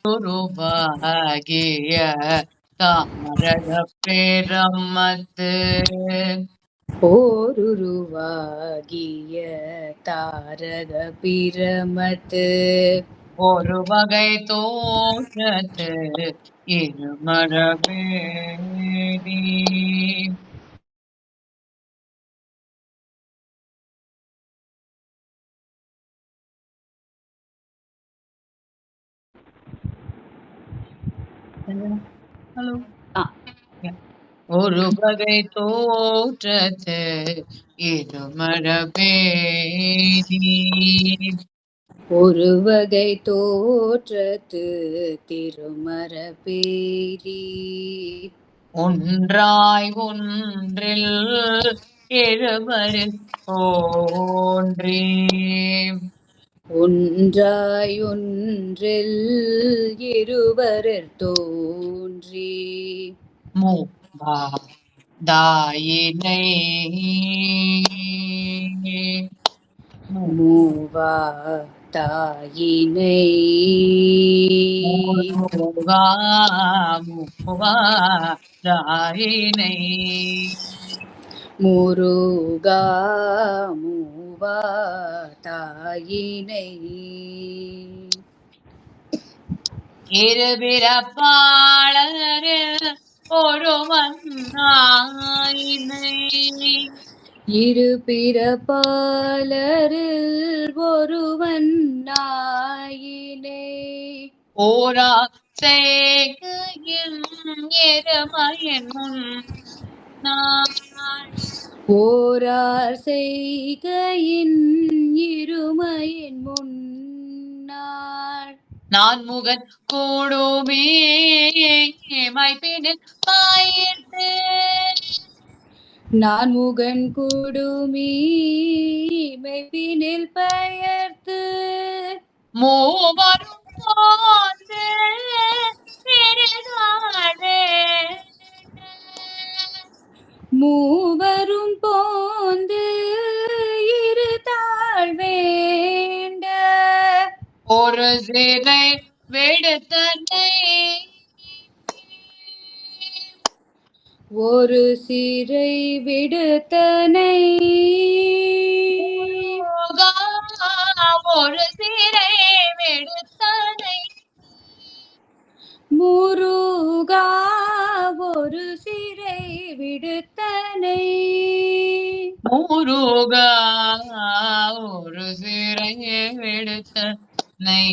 உருவாகிய தாரக பிரமத்து ஓருருவாகிய தாரக பிரமத்து ஒரு வகை தோற்றத்து இருமரபேதி ஹலோ ஒரு வகை தோற்றத்து இருமரபேதி ஒரு வகை தோற்றத்து திருமரபேதி ஒன்றாய் ஒன்றில் எழுவரில் தோன்றி ஒன்றாய் ஒன்றில் இருவரர் தோன்றி மூவா தாயினை மூவா தாயினை மூவா மூவா தாயினை முருகா மூவா தாயினை இருபிறப்பாளரில் ஒருவன் நாயினை இரு பிறப்பாளரில் ஒருவன் நாயினை ஓரா செய்கையில் எருமையின் முன் ஓரார் செய்கையின் இருமையின் முன்னாள் நான் முகன் கூடுமே மைப்பினில் பாயிட்டு நான் முகன் கூடுமீ மெய்ப்பினில் பெயர்த்து மூவரும் போன்று மூவரும் போந்து இருதாள் வேண்ட ஒரு சிலை வெடுத்தனை ஒரு சிறை விடுத்தனை ஒரு சிறை வெடுத்தனை முருகா ஒரு சிறை விடுத்தனை முருகா ஒரு சிறை வெடுத்தனை